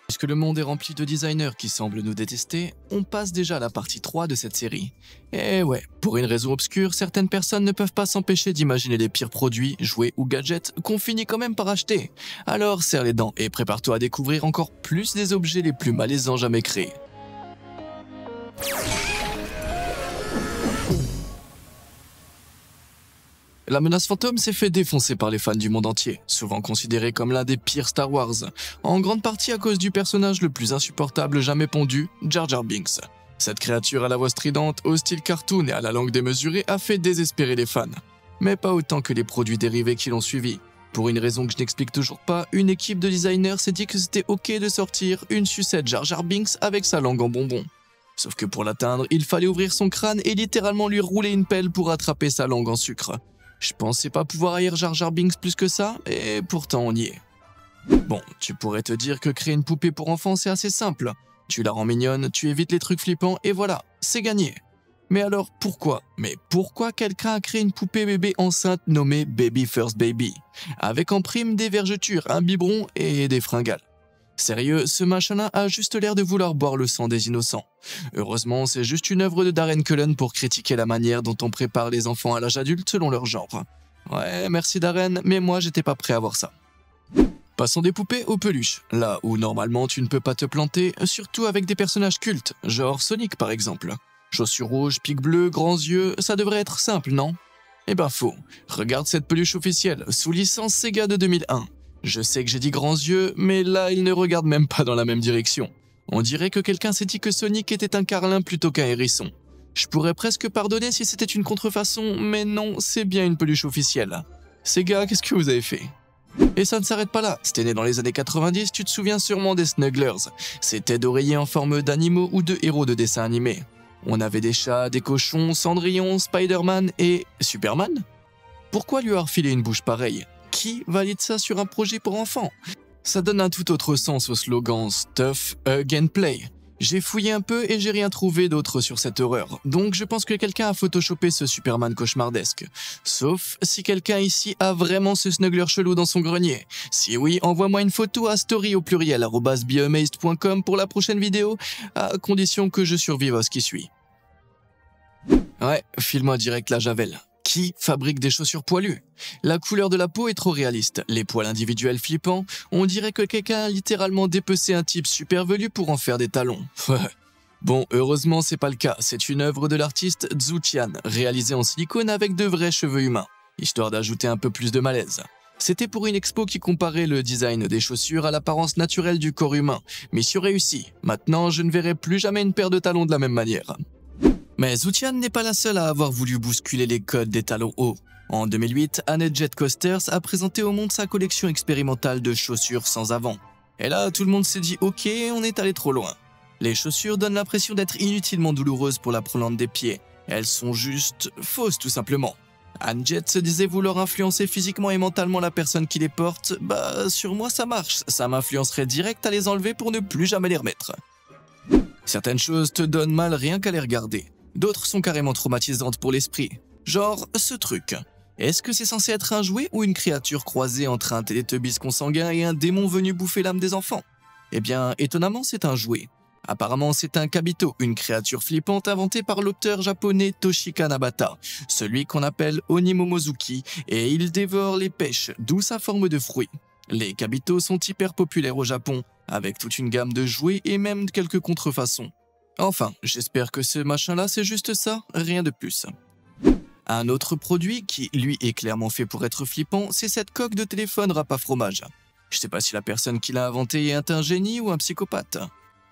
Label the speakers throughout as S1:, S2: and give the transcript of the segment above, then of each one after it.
S1: Puisque le monde est rempli de designers qui semblent nous détester, on passe déjà à la partie 3 de cette série. Et ouais, pour une raison obscure, certaines personnes ne peuvent pas s'empêcher d'imaginer les pires produits, jouets ou gadgets qu'on finit quand même par acheter. Alors serre les dents et prépare-toi à découvrir encore plus des objets les plus malaisants jamais créés. La menace fantôme s'est fait défoncer par les fans du monde entier, souvent considéré comme l'un des pires Star Wars, en grande partie à cause du personnage le plus insupportable jamais pondu, Jar Jar Binks. Cette créature à la voix stridente, au style cartoon et à la langue démesurée a fait désespérer les fans, mais pas autant que les produits dérivés qui l'ont suivi. Pour une raison que je n'explique toujours pas, une équipe de designers s'est dit que c'était ok de sortir une sucette Jar Jar Binks avec sa langue en bonbon. Sauf que pour l'atteindre, il fallait ouvrir son crâne et littéralement lui rouler une pelle pour attraper sa langue en sucre. Je pensais pas pouvoir haïr Jar Jar Binks plus que ça, et pourtant on y est. Bon, tu pourrais te dire que créer une poupée pour enfants c'est assez simple. Tu la rends mignonne, tu évites les trucs flippants, et voilà, c'est gagné. Mais alors pourquoi? Mais pourquoi quelqu'un a créé une poupée bébé enceinte nommée Baby First Baby, avec en prime des vergetures, un biberon et des fringales? Sérieux, ce machin-là a juste l'air de vouloir boire le sang des innocents. Heureusement, c'est juste une œuvre de Darren Cullen pour critiquer la manière dont on prépare les enfants à l'âge adulte selon leur genre. Ouais, merci Darren, mais moi j'étais pas prêt à voir ça. Passons des poupées aux peluches, là où normalement tu ne peux pas te planter, surtout avec des personnages cultes, genre Sonic par exemple. Chaussures rouges, pics bleus, grands yeux, ça devrait être simple, non? Eh ben faux, regarde cette peluche officielle, sous licence Sega de 2001. Je sais que j'ai dit grands yeux, mais là, ils ne regardent même pas dans la même direction. On dirait que quelqu'un s'est dit que Sonic était un carlin plutôt qu'un hérisson. Je pourrais presque pardonner si c'était une contrefaçon, mais non, c'est bien une peluche officielle. Sega, qu'est-ce que vous avez fait? Et ça ne s'arrête pas là. Si t'es né dans les années 90, tu te souviens sûrement des Snugglers. Ces têtes d'oreiller en forme d'animaux ou de héros de dessins animés. On avait des chats, des cochons, Cendrillon, Spider-Man et... Superman? Pourquoi lui avoir filé une bouche pareille? Qui valide ça sur un projet pour enfants? Ça donne un tout autre sens au slogan Stuff, Hug and Play. J'ai fouillé un peu et j'ai rien trouvé d'autre sur cette horreur, donc je pense que quelqu'un a photoshopé ce Superman cauchemardesque. Sauf si quelqu'un ici a vraiment ce snuggler chelou dans son grenier. Si oui, envoie-moi une photo à story au pluriel @beamazed.com pour la prochaine vidéo, à condition que je survive à ce qui suit. Ouais, file-moi direct la javel. Qui fabrique des chaussures poilues? La couleur de la peau est trop réaliste, les poils individuels flippants, on dirait que quelqu'un a littéralement dépecé un type super velu pour en faire des talons. Bon, heureusement c'est pas le cas, c'est une œuvre de l'artiste Zhu Tian, réalisée en silicone avec de vrais cheveux humains, histoire d'ajouter un peu plus de malaise. C'était pour une expo qui comparait le design des chaussures à l'apparence naturelle du corps humain, mission réussie. Maintenant je ne verrai plus jamais une paire de talons de la même manière. Mais Zhu Tian n'est pas la seule à avoir voulu bousculer les codes des talons hauts. En 2008, Annette Jet Coasters a présenté au monde sa collection expérimentale de chaussures sans avant. Et là, tout le monde s'est dit « Ok, on est allé trop loin ». Les chaussures donnent l'impression d'être inutilement douloureuses pour la plante des pieds. Elles sont juste fausses tout simplement. Anne Jet se disait vouloir influencer physiquement et mentalement la personne qui les porte. Bah, sur moi ça marche, ça m'influencerait direct à les enlever pour ne plus jamais les remettre. Certaines choses te donnent mal rien qu'à les regarder. D'autres sont carrément traumatisantes pour l'esprit. Genre, ce truc. Est-ce que c'est censé être un jouet ou une créature croisée entre un Teletubbies consanguin et un démon venu bouffer l'âme des enfants? Eh bien, étonnamment, c'est un jouet. Apparemment, c'est un Kabito, une créature flippante inventée par l'auteur japonais Toshika Nabata, celui qu'on appelle Onimomozuki, et il dévore les pêches, d'où sa forme de fruit. Les Kabito sont hyper populaires au Japon, avec toute une gamme de jouets et même quelques contrefaçons. Enfin, j'espère que ce machin-là, c'est juste ça, rien de plus. Un autre produit qui, lui, est clairement fait pour être flippant, c'est cette coque de téléphone râpe à fromage. Je sais pas si la personne qui l'a inventé est un génie ou un psychopathe.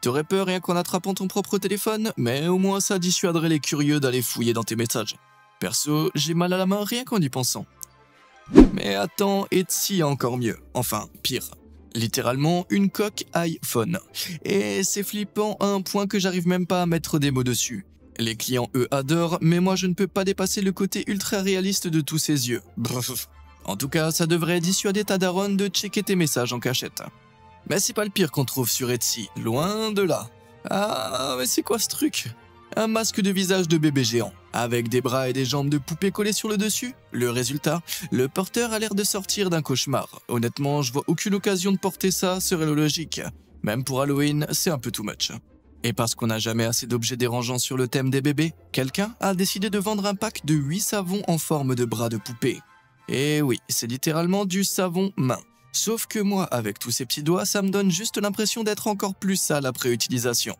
S1: T'aurais peur rien qu'en attrapant ton propre téléphone, mais au moins ça dissuaderait les curieux d'aller fouiller dans tes messages. Perso, j'ai mal à la main rien qu'en y pensant. Mais attends, Etsy a encore mieux, enfin, pire. Littéralement une coque iPhone. Et c'est flippant à un point que j'arrive même pas à mettre des mots dessus. Les clients eux adorent, mais moi je ne peux pas dépasser le côté ultra réaliste de tous ces yeux. Bref. En tout cas, ça devrait dissuader ta daronne de checker tes messages en cachette. Mais c'est pas le pire qu'on trouve sur Etsy, loin de là. Ah, mais c'est quoi ce truc? Un masque de visage de bébé géant, avec des bras et des jambes de poupée collés sur le dessus. Le résultat, le porteur a l'air de sortir d'un cauchemar. Honnêtement, je vois aucune occasion de porter ça, serait le logique. Même pour Halloween, c'est un peu too much. Et parce qu'on n'a jamais assez d'objets dérangeants sur le thème des bébés, quelqu'un a décidé de vendre un pack de 8 savons en forme de bras de poupée. Et oui, c'est littéralement du savon main. Sauf que moi, avec tous ces petits doigts, ça me donne juste l'impression d'être encore plus sale après utilisation.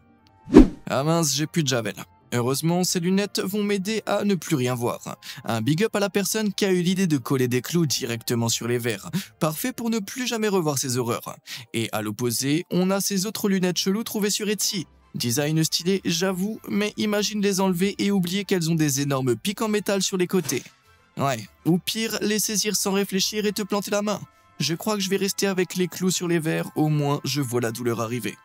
S1: Ah mince, j'ai plus de javel. Heureusement, ces lunettes vont m'aider à ne plus rien voir. Un big up à la personne qui a eu l'idée de coller des clous directement sur les verres. Parfait pour ne plus jamais revoir ces horreurs. Et à l'opposé, on a ces autres lunettes cheloues trouvées sur Etsy. Design stylé, j'avoue, mais imagine les enlever et oublier qu'elles ont des énormes pics en métal sur les côtés. Ouais, ou pire, les saisir sans réfléchir et te planter la main. Je crois que je vais rester avec les clous sur les verres, au moins je vois la douleur arriver.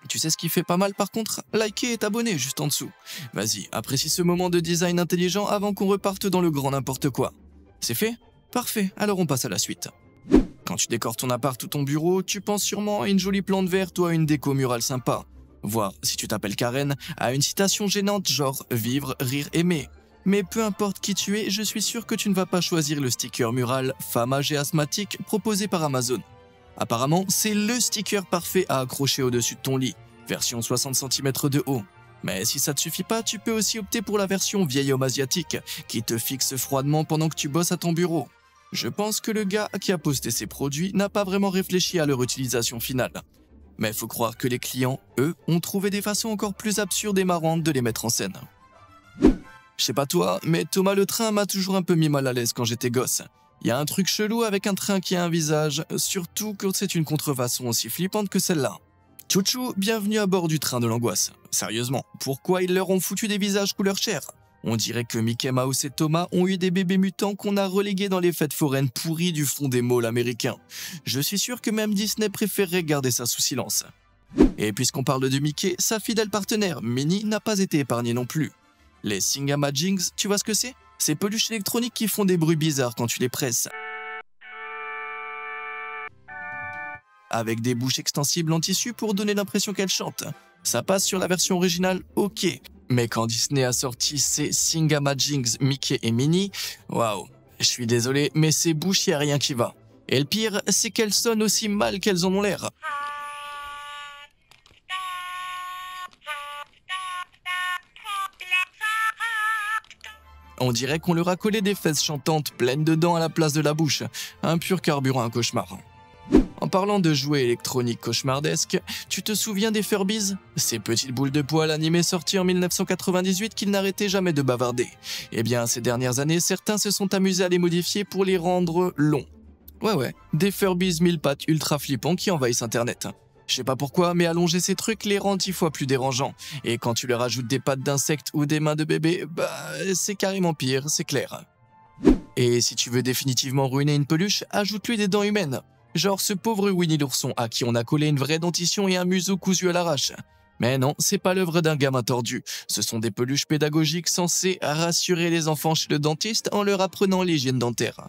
S1: Tu sais ce qui fait pas mal par contre? Liker et t'abonner juste en dessous. Vas-y, apprécie ce moment de design intelligent avant qu'on reparte dans le grand n'importe quoi. C'est fait? Parfait, alors on passe à la suite. Quand tu décores ton appart ou ton bureau, tu penses sûrement à une jolie plante verte ou à une déco murale sympa. Voire, si tu t'appelles Karen, à une citation gênante genre « vivre, rire, aimer ». Mais peu importe qui tu es, je suis sûr que tu ne vas pas choisir le sticker mural « femme âgée asthmatique » proposé par Amazon. Apparemment, c'est le sticker parfait à accrocher au-dessus de ton lit, version 60 cm de haut. Mais si ça ne te suffit pas, tu peux aussi opter pour la version vieil homme asiatique, qui te fixe froidement pendant que tu bosses à ton bureau. Je pense que le gars qui a posté ces produits n'a pas vraiment réfléchi à leur utilisation finale. Mais faut croire que les clients, eux, ont trouvé des façons encore plus absurdes et marrantes de les mettre en scène. Je sais pas toi, mais Thomas le train m'a toujours un peu mis mal à l'aise quand j'étais gosse. Y a un truc chelou avec un train qui a un visage, surtout quand c'est une contrefaçon aussi flippante que celle-là. Chouchou, bienvenue à bord du train de l'angoisse. Sérieusement, pourquoi ils leur ont foutu des visages couleur chair? On dirait que Mickey Mouse et Thomas ont eu des bébés mutants qu'on a relégués dans les fêtes foraines pourries du fond des malls américains. Je suis sûr que même Disney préférerait garder ça sous silence. Et puisqu'on parle de Mickey, sa fidèle partenaire, Minnie, n'a pas été épargnée non plus. Les Thingamajiggs, tu vois ce que c'est? Ces peluches électroniques qui font des bruits bizarres quand tu les presses. Avec des bouches extensibles en tissu pour donner l'impression qu'elles chantent. Ça passe sur la version originale, ok. Mais quand Disney a sorti ces Thingamajiggs Mickey et Minnie, waouh, je suis désolé, mais ces bouches, y a rien qui va. Et le pire, c'est qu'elles sonnent aussi mal qu'elles en ont l'air. On dirait qu'on leur a collé des fesses chantantes pleines de dents à la place de la bouche. Un pur carburant à un cauchemar. En parlant de jouets électroniques cauchemardesques, tu te souviens des Furbies? Ces petites boules de poils animées sorties en 1998 qu'ils n'arrêtaient jamais de bavarder. Eh bien, ces dernières années, certains se sont amusés à les modifier pour les rendre longs. Ouais, des Furbies 1000 pattes ultra flippants qui envahissent internet. Je sais pas pourquoi, mais allonger ces trucs les rend 10 fois plus dérangeants. Et quand tu leur ajoutes des pattes d'insectes ou des mains de bébé, bah c'est carrément pire, c'est clair. Et si tu veux définitivement ruiner une peluche, ajoute-lui des dents humaines. Genre ce pauvre Winnie l'ourson à qui on a collé une vraie dentition et un museau cousu à l'arrache. Mais non, c'est pas l'œuvre d'un gamin tordu. Ce sont des peluches pédagogiques censées rassurer les enfants chez le dentiste en leur apprenant l'hygiène dentaire.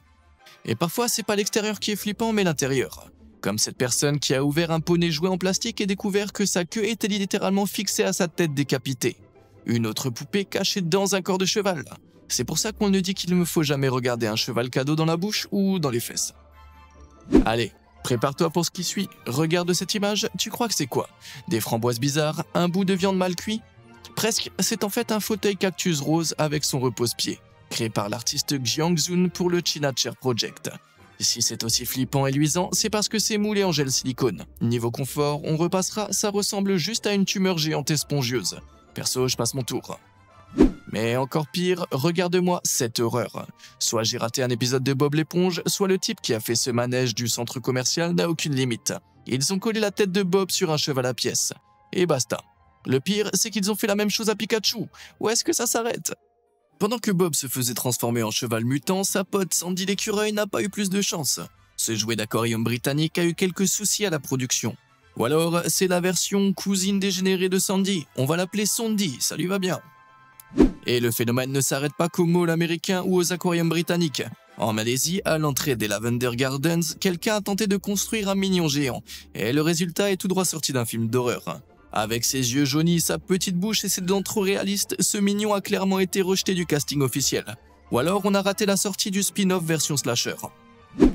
S1: Et parfois, c'est pas l'extérieur qui est flippant, mais l'intérieur. Comme cette personne qui a ouvert un poney jouet en plastique et découvert que sa queue était littéralement fixée à sa tête décapitée. Une autre poupée cachée dans un corps de cheval. C'est pour ça qu'on ne dit qu'il ne faut jamais regarder un cheval cadeau dans la bouche ou dans les fesses. Allez, prépare-toi pour ce qui suit. Regarde cette image, tu crois que c'est quoi? Des framboises bizarres, un bout de viande mal cuit? Presque, c'est en fait un fauteuil cactus rose avec son repose-pied, créé par l'artiste Jiang Zun pour le China Chair Project. Si c'est aussi flippant et luisant, c'est parce que c'est moulé en gel silicone. Niveau confort, on repassera, ça ressemble juste à une tumeur géante et spongieuse. Perso, je passe mon tour. Mais encore pire, regarde-moi cette horreur. Soit j'ai raté un épisode de Bob l'éponge, soit le type qui a fait ce manège du centre commercial n'a aucune limite. Ils ont collé la tête de Bob sur un cheval à pièces. Et basta. Le pire, c'est qu'ils ont fait la même chose à Pikachu. Où est-ce que ça s'arrête? Pendant que Bob se faisait transformer en cheval mutant, sa pote Sandy l'écureuil n'a pas eu plus de chance. Ce jouet d'aquarium britannique a eu quelques soucis à la production. Ou alors, c'est la version cousine dégénérée de Sandy. On va l'appeler Sandy, ça lui va bien. Et le phénomène ne s'arrête pas qu'aux malls américains ou aux aquariums britanniques. En Malaisie, à l'entrée des Lavender Gardens, quelqu'un a tenté de construire un mignon géant. Et le résultat est tout droit sorti d'un film d'horreur. Avec ses yeux jaunis, sa petite bouche et ses dents trop réalistes, ce mignon a clairement été rejeté du casting officiel. Ou alors on a raté la sortie du spin-off version slasher.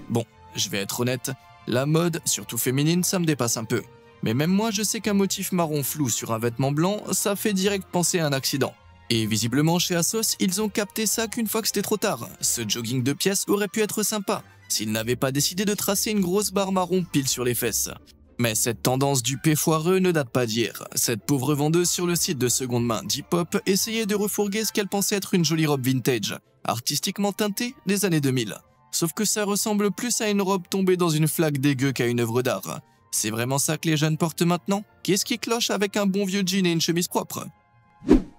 S1: Bon, je vais être honnête, la mode, surtout féminine, ça me dépasse un peu. Mais même moi, je sais qu'un motif marron flou sur un vêtement blanc, ça fait direct penser à un accident. Et visiblement, chez Asos, ils ont capté ça qu'une fois que c'était trop tard. Ce jogging de pièces aurait pu être sympa, s'ils n'avaient pas décidé de tracer une grosse barre marron pile sur les fesses. Mais cette tendance du P foireux ne date pas d'hier. Cette pauvre vendeuse sur le site de seconde main d'hip-hop essayait de refourguer ce qu'elle pensait être une jolie robe vintage, artistiquement teintée des années 2000. Sauf que ça ressemble plus à une robe tombée dans une flaque dégueu qu'à une œuvre d'art. C'est vraiment ça que les jeunes portent maintenant? Qu'est-ce qui cloche avec un bon vieux jean et une chemise propre?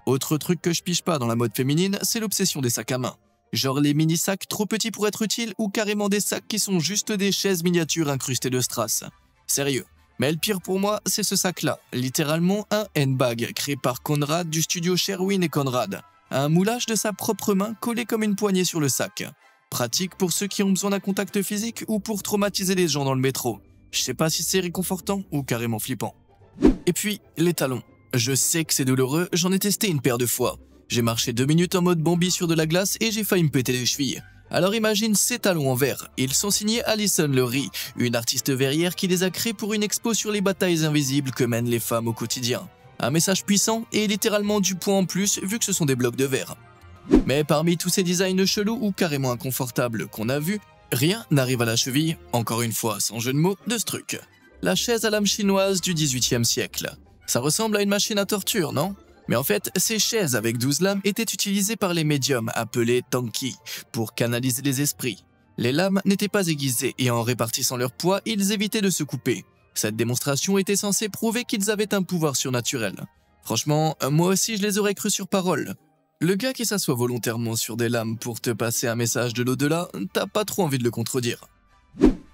S1: Autre truc que je pige pas dans la mode féminine, c'est l'obsession des sacs à main. Genre les mini-sacs trop petits pour être utiles ou carrément des sacs qui sont juste des chaises miniatures incrustées de strass. Sérieux. Mais le pire pour moi, c'est ce sac-là, littéralement un handbag créé par Conrad du studio Sherwin et Conrad. Un moulage de sa propre main collé comme une poignée sur le sac. Pratique pour ceux qui ont besoin d'un contact physique ou pour traumatiser les gens dans le métro. Je sais pas si c'est réconfortant ou carrément flippant. Et puis, les talons. Je sais que c'est douloureux, j'en ai testé une paire de fois. J'ai marché 2 minutes en mode Bambi sur de la glace et j'ai failli me péter les chevilles. Alors imagine ces talons en verre. Ils sont signés Alison Lurie, une artiste verrière qui les a créés pour une expo sur les batailles invisibles que mènent les femmes au quotidien. Un message puissant et littéralement du poids en plus vu que ce sont des blocs de verre. Mais parmi tous ces designs chelous ou carrément inconfortables qu'on a vus, rien n'arrive à la cheville, encore une fois sans jeu de mots, de ce truc. La chaise à lame chinoise du XVIIIe siècle. Ça ressemble à une machine à torture, non? Mais en fait, ces chaises avec 12 lames étaient utilisées par les médiums appelés Tanki pour canaliser les esprits. Les lames n'étaient pas aiguisées et en répartissant leur poids, ils évitaient de se couper. Cette démonstration était censée prouver qu'ils avaient un pouvoir surnaturel. Franchement, moi aussi je les aurais crus sur parole. Le gars qui s'assoit volontairement sur des lames pour te passer un message de l'au-delà, t'as pas trop envie de le contredire.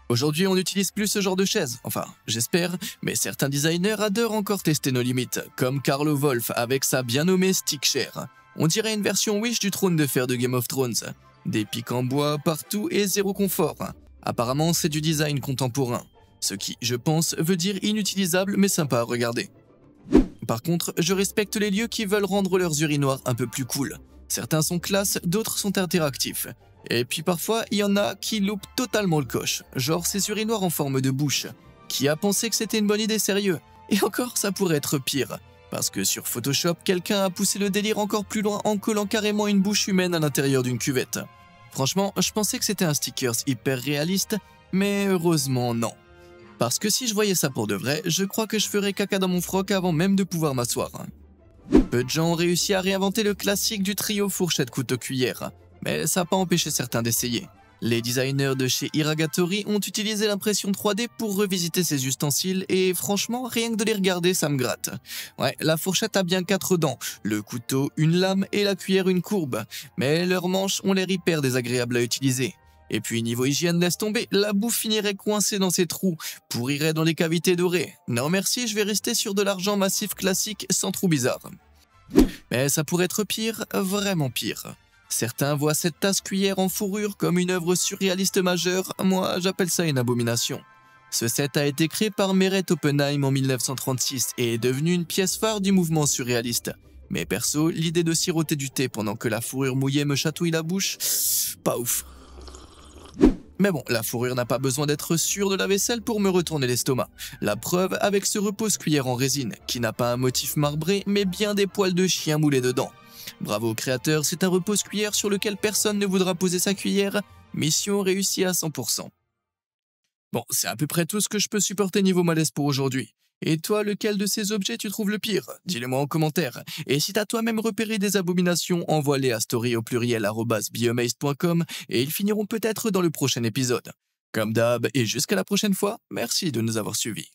S1: Aujourd'hui, on n'utilise plus ce genre de chaise, enfin, j'espère, mais certains designers adorent encore tester nos limites, comme Carlo Wolf avec sa bien nommée Stick Chair. On dirait une version Wish du trône de fer de Game of Thrones. Des pics en bois partout et zéro confort. Apparemment, c'est du design contemporain, ce qui, je pense, veut dire inutilisable mais sympa à regarder. Par contre, je respecte les lieux qui veulent rendre leurs urinoirs un peu plus cool. Certains sont classe, d'autres sont interactifs. Et puis parfois, il y en a qui loupent totalement le coche, genre ces urinoirs en forme de bouche. Qui a pensé que c'était une bonne idée, sérieux? Et encore, ça pourrait être pire. Parce que sur Photoshop, quelqu'un a poussé le délire encore plus loin en collant carrément une bouche humaine à l'intérieur d'une cuvette. Franchement, je pensais que c'était un stickers hyper réaliste, mais heureusement non. Parce que si je voyais ça pour de vrai, je crois que je ferais caca dans mon froc avant même de pouvoir m'asseoir. Peu de gens ont réussi à réinventer le classique du trio fourchette-couteau-cuillère, mais ça n'a pas empêché certains d'essayer. Les designers de chez Iragatori ont utilisé l'impression 3D pour revisiter ces ustensiles et franchement, rien que de les regarder, ça me gratte. Ouais, la fourchette a bien 4 dents, le couteau une lame et la cuillère une courbe, mais leurs manches ont l'air hyper désagréables à utiliser. Et puis niveau hygiène, laisse tomber, la bouffe finirait coincée dans ses trous, pourrirait dans les cavités dorées. Non merci, je vais rester sur de l'argent massif classique sans trous bizarres. Mais ça pourrait être pire, vraiment pire. Certains voient cette tasse-cuillère en fourrure comme une œuvre surréaliste majeure, moi j'appelle ça une abomination. Ce set a été créé par Meret Oppenheim en 1936 et est devenu une pièce phare du mouvement surréaliste. Mais perso, l'idée de siroter du thé pendant que la fourrure mouillée me chatouille la bouche, pas ouf. Mais bon, la fourrure n'a pas besoin d'être sûre de la vaisselle pour me retourner l'estomac. La preuve avec ce repose-cuillère en résine, qui n'a pas un motif marbré, mais bien des poils de chien moulés dedans. Bravo au créateur, c'est un repose-cuillère sur lequel personne ne voudra poser sa cuillère. Mission réussie à 100%. Bon, c'est à peu près tout ce que je peux supporter niveau malaise pour aujourd'hui. Et toi, lequel de ces objets tu trouves le pire? Dis-le moi en commentaire. Et si t'as toi-même repéré des abominations, envoie-les à story@biomazed.com et ils finiront peut-être dans le prochain épisode. Comme d'hab, et jusqu'à la prochaine fois, merci de nous avoir suivis.